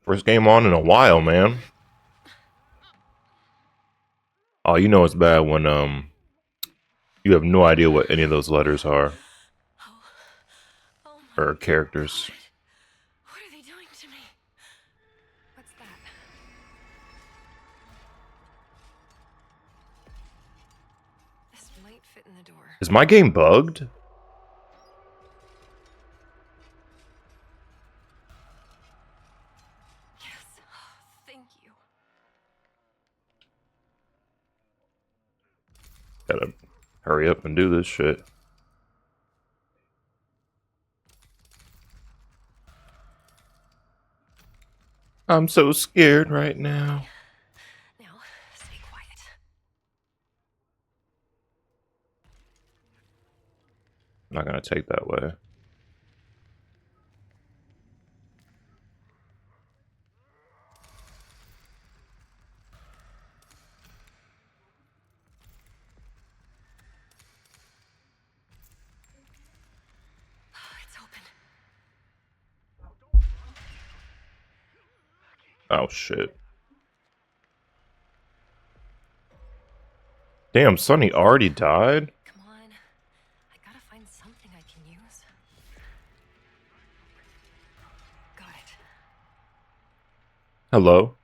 First game on in a while, man. Oh, you know it's bad when you have no idea what any of those letters are Oh, oh or my characters. God. What are they doing to me? What's that? This might fit in the door. Is my game bugged? Yes. Thank you. Gotta hurry up and do this shit. I'm so scared right now. Now, stay quiet. I'm not gonna take that way. It's open. Oh shit. Damn, Sonny already died? Come on. I gotta find something I can use. Got it. Hello?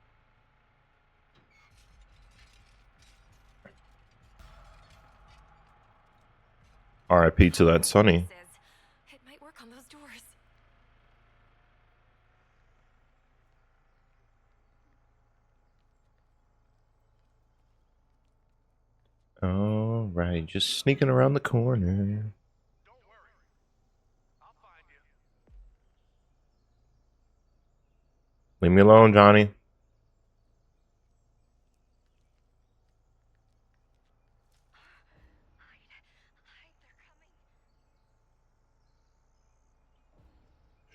RIP to that Sonny. It might work on those doors. Alright, just sneaking around the corner. Leave me alone, Johnny.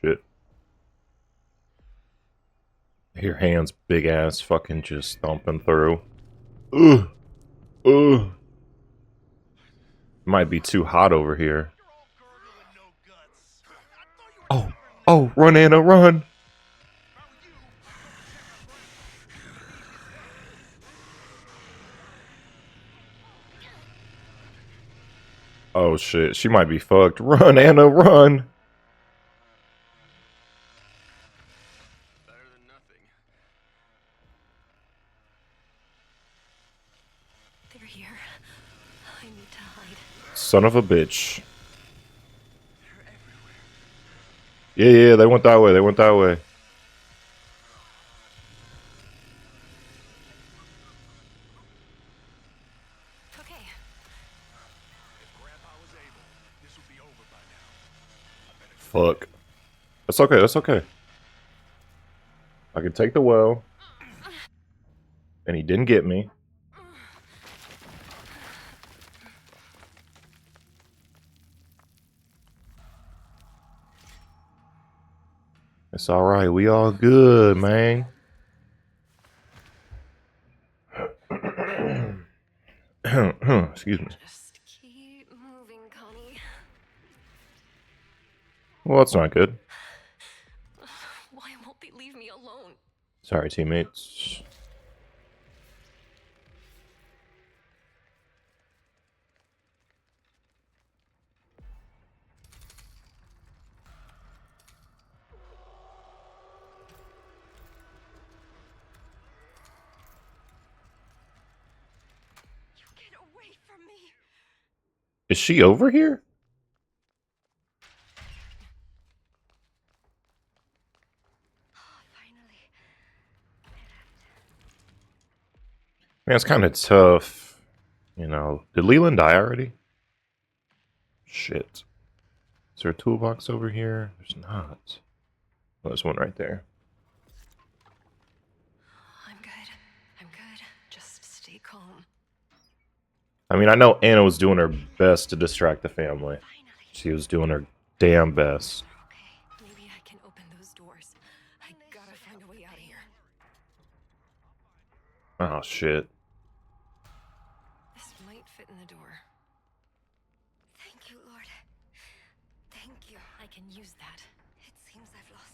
Shit. I hear hands big ass fucking just stomping through. Ugh. Ugh. Might be too hot over here. Oh, oh, run, Anna, run! Oh shit, she might be fucked. Run, Anna, run! Better than nothing. They're here. I need to hide. Son of a bitch. Yeah, they went that way, they went that way. Okay. If Grandpa was able, this would be over by now. I better Fuck. That's okay, that's okay. I can take the well. And he didn't get me. It's alright, we all good, man. Excuse me. Just keep moving, Connie. Well, that's not good. Why won't they leave me alone? Sorry, teammates. You get away from me. Is she over here? Finally. Man, it's kind of tough. You know, did Leland die already? Shit. Is there a toolbox over here? There's not. Oh, there's one right there. I'm good. I'm good. Just stay calm. I mean, I know Anna was doing her best to distract the family. Finally. She was doing her damn best. Okay, maybe I can open those doors. I gotta find a way out of here. Oh, shit. This might fit in the door. Thank you, Lord. Thank you. I I can use that. It seems I've lost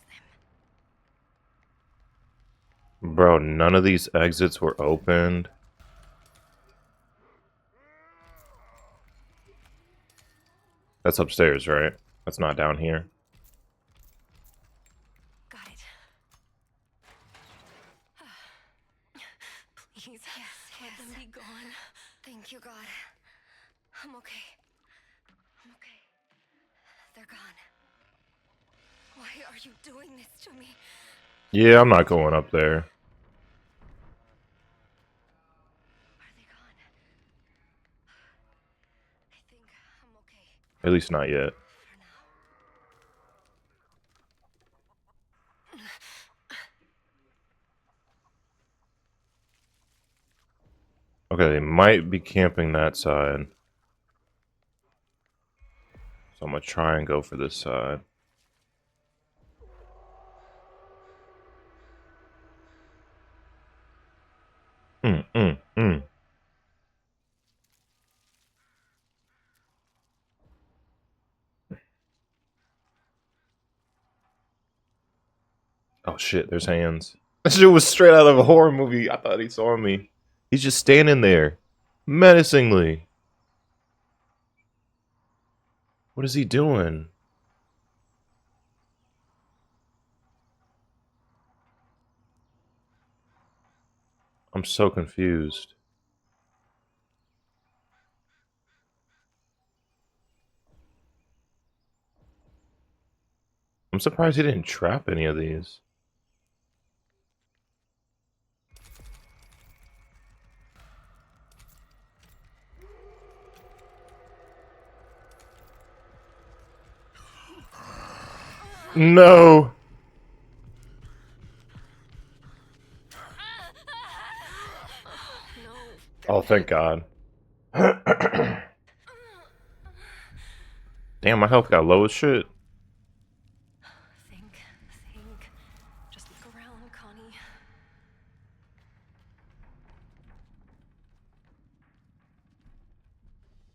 them. Bro, none of these exits were opened. That's upstairs, right? That's not down here. Got it. Please, let them be gone. Thank you, God. I'm okay. I'm okay. They're gone. Why are you doing this to me? Yeah, I'm not going up there. Are they gone? I think I'm okay At least not yet. for now. Okay, they might be camping that side. So I'm gonna try and go for this side. Mm, mm, mm. Oh shit, there's hands. That shit was straight out of a horror movie. I thought he saw me. He's just standing there, menacingly. What is he doing? I'm so confused. I'm surprised he didn't trap any of these. No. No. Oh, thank God. Damn, my health got low as shit. Think. Just look around, Connie.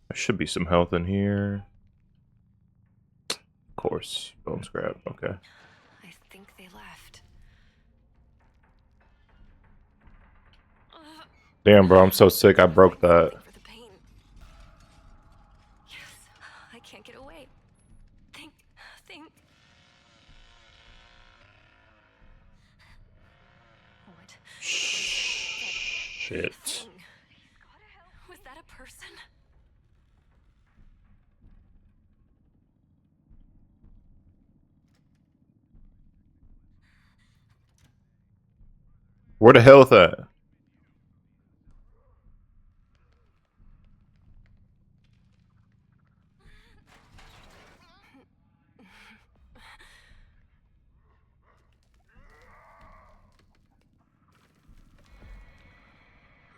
There should be some health in here. Of course. Bone scrap. Okay. I think they left. Damn, bro, I'm so sick. I broke that. For the pain. Yes, I can't get away. Think. What? Shit. Thing? Was that a person? Where the health at?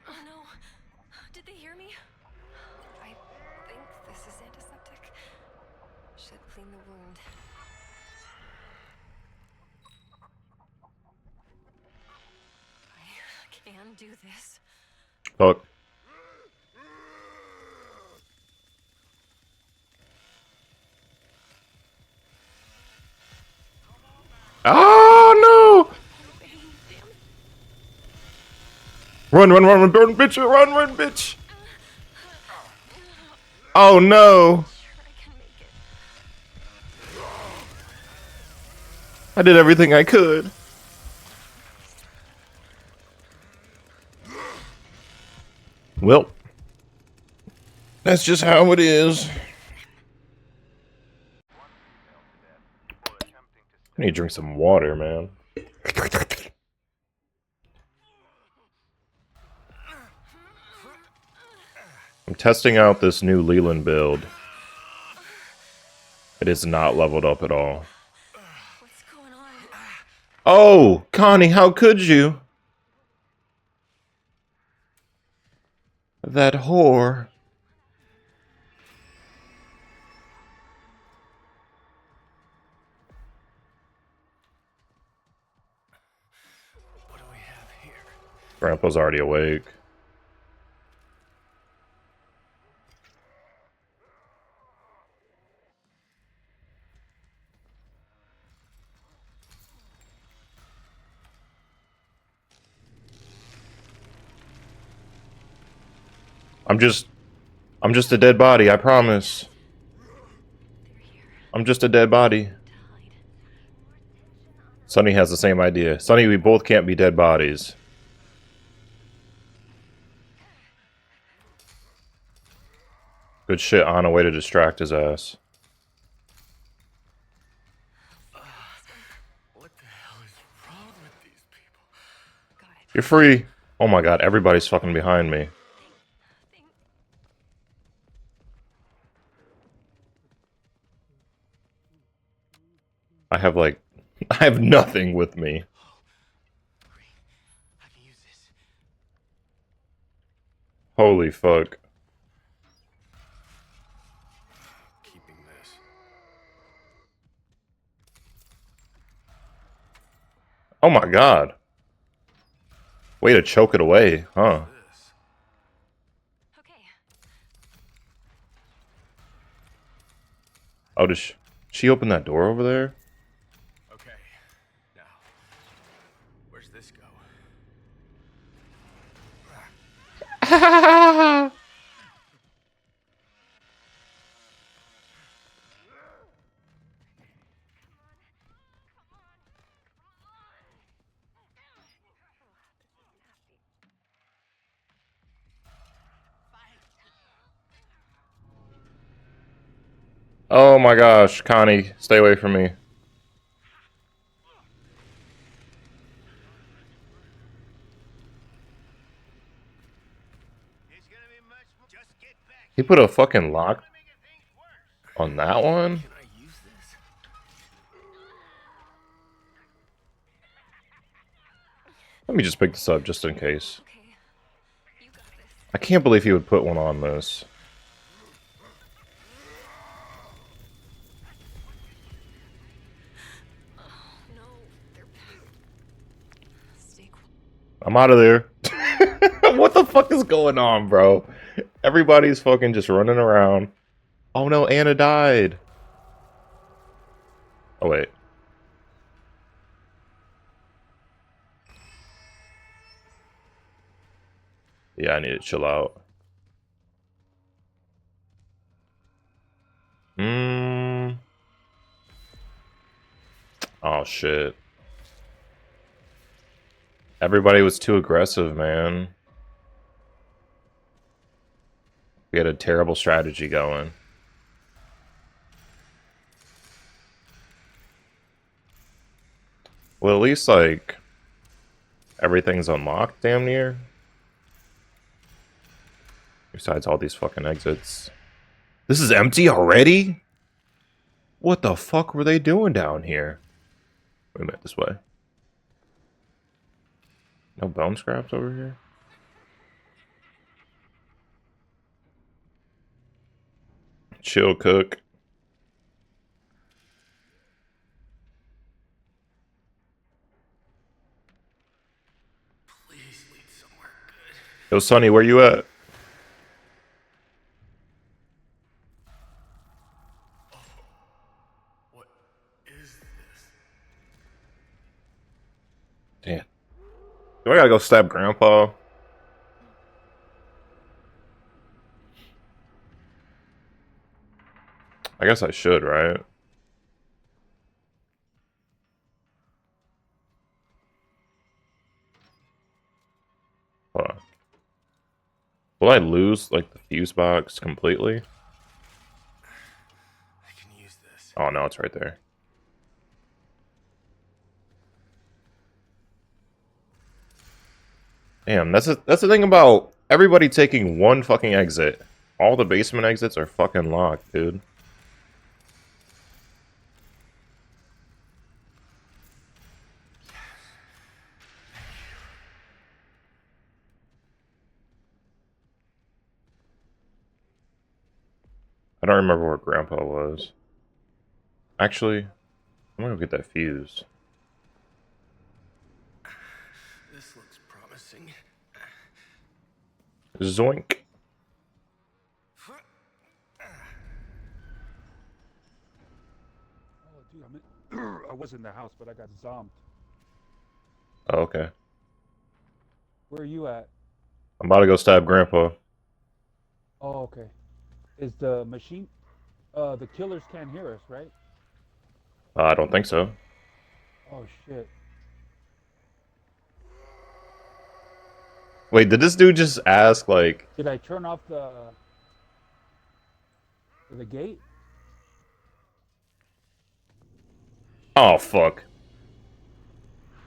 Oh no. Did they hear me? I think this is antiseptic. Should clean the wound. I can do this. Fuck. Oh no! Damn. Run, bitch! Run, bitch! Oh no! Sure I can make it. I did everything I could. Well, that's just how it is. I need to drink some water, man. I'm testing out this new Leland build. It is not leveled up at all. What's going on? Oh, Connie, how could you? That whore. What do we have here? Grandpa's already awake. I'm just a dead body, I promise. I'm just a dead body. Sonny has the same idea. Sonny, we both can't be dead bodies. Good shit on a way to distract his ass. What the hell is wrong with these people? You're free. Oh my god, everybody's fucking behind me. I have like, I have nothing with me. Great. I can use this. Holy fuck. Keeping this. Oh my god. Way to choke it away, huh? This. Okay. Oh, did she open that door over there? Okay. Now, where's this go? Oh my gosh, Connie, stay away from me. It's gonna be much more. Just get back. He put a fucking lock on that one? Can I use this? Let me just pick this up just in case. Okay. You got this. I can't believe he would put one on this. No, they're back. Stay quiet. I'm out of there. What the fuck is going on, bro? Everybody's fucking just running around. Oh no, Anna died. Oh wait. Yeah, I need to chill out. Oh shit. Everybody was too aggressive, man. We had a terrible strategy going. Well, at least, like, everything's unlocked, damn near. Besides all these fucking exits. This is empty already? What the fuck were they doing down here? Wait a minute, this way. No bone scraps over here? Chill, cook. Please lead somewhere good. Yo, Sonny, where you at? What is this? Damn. Do I gotta go stab Grandpa? I guess I should, right? Hold on. Will I lose, like, the fuse box completely? I can use this. Oh, no, it's right there. Damn, that's the thing about everybody taking one fucking exit. All the basement exits are fucking locked, dude. I don't remember where Grandpa was. Actually, I'm gonna go get that fuse. This looks promising. Zoink. Oh, dude, I was in the house, but I got zombed. Oh, okay. Where are you at? I'm about to go stab Grandpa. Oh, okay. Is the machine? The killers can't hear us, right? I don't think so. Oh shit. Wait, did this dude just ask, like... Did I turn off the gate? Oh, fuck.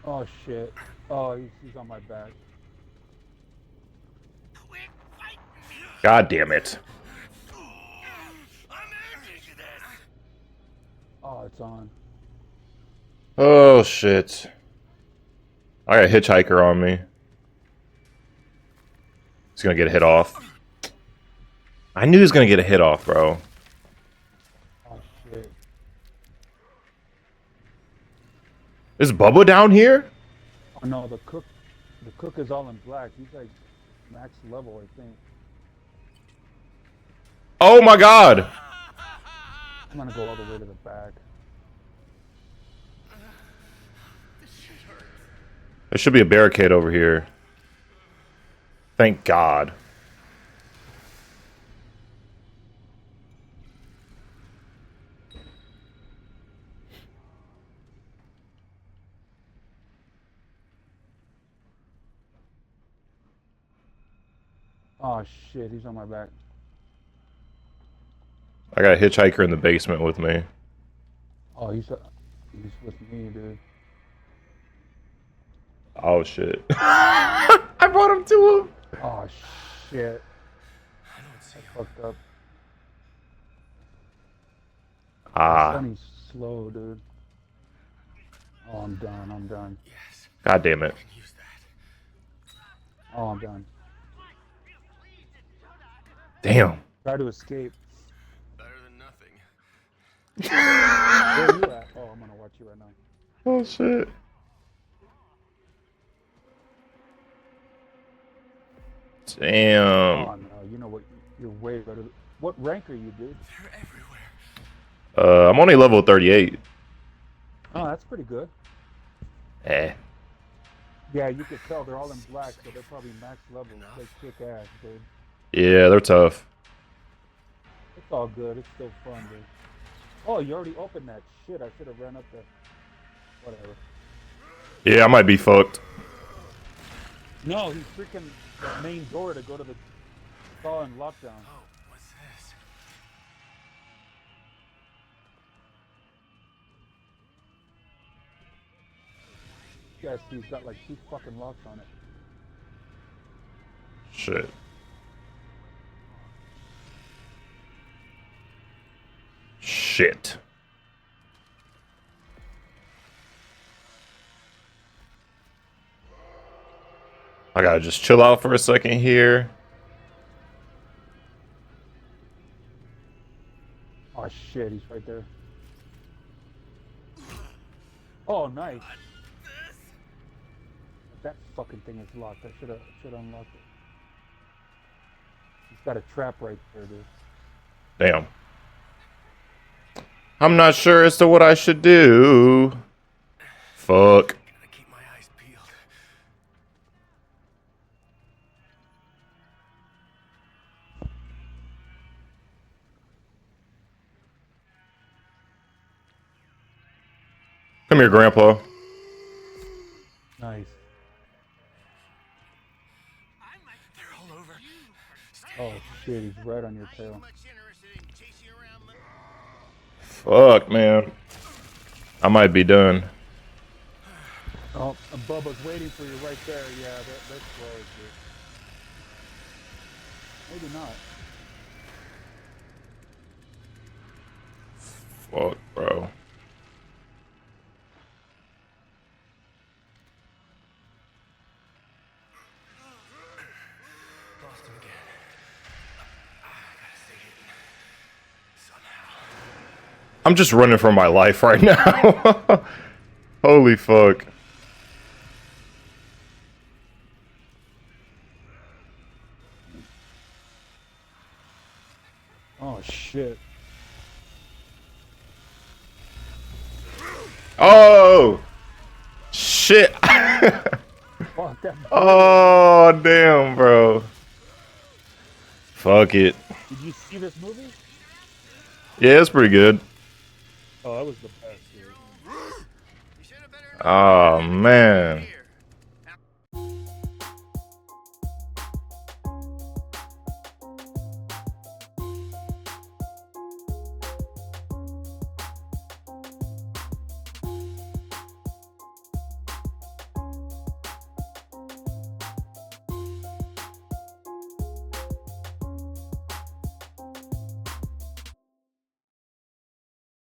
Oh shit. Oh, he's on my back. God damn it. Oh, it's on. Oh, shit. I got a hitchhiker on me. He's gonna get a hit off. I knew he was gonna get a hit off, bro. Oh shit. Is Bubba down here? Oh no, the cook is all in black. He's like max level, I think. Oh my god! I'm gonna go all the way to the back. There should be a barricade over here. Thank God. Oh shit, he's on my back. I got a hitchhiker in the basement with me. Oh, he's with me, dude. Oh shit. I brought him to him. Oh shit. I fucked up. Ah, Sonny's slow, dude. Oh, I'm done. I'm done. god damn it. Oh, I'm done. Damn. Try to escape. Better than nothing. Where are you at? Oh, I'm gonna watch you right now. Oh shit. Damn. Oh no, you know what? You're way better. What rank are you, dude? They're everywhere. I'm only level 38. Oh, that's pretty good. Eh. Yeah, you could tell they're all in black, so they're probably max level. They kick ass, dude. Yeah, they're tough. It's all good. It's still fun, dude. Oh, you already opened that shit. I should have ran up there. Whatever. Yeah, I might be fucked. No, he's freaking the main door to go to the saw in lockdown. Oh, what's this? Yes, he's got like 2 fucking locks on it. Shit. Shit. I gotta just chill out for a second here. Oh shit, he's right there. Oh, nice. That fucking thing is locked. I should unlock it. He's got a trap right there, dude. Damn. I'm not sure as to what I should do. Fuck. Gotta keep my eyes peeled. Come here, Grandpa. Nice. They're all over. Oh shit, he's right on your tail. Fuck, man. I might be done. Oh, Bubba's waiting for you right there. Yeah, that's close, dude. Maybe not. Fuck, bro. Lost him again. I gotta stay hidden. Somehow. I'm just running for my life right now. Holy fuck. Oh shit. Oh! Shit. Fuck that. Oh, damn, bro. Fuck it. Did you see this movie? Yeah, it's pretty good. Oh, that was the best, dude. Oh man.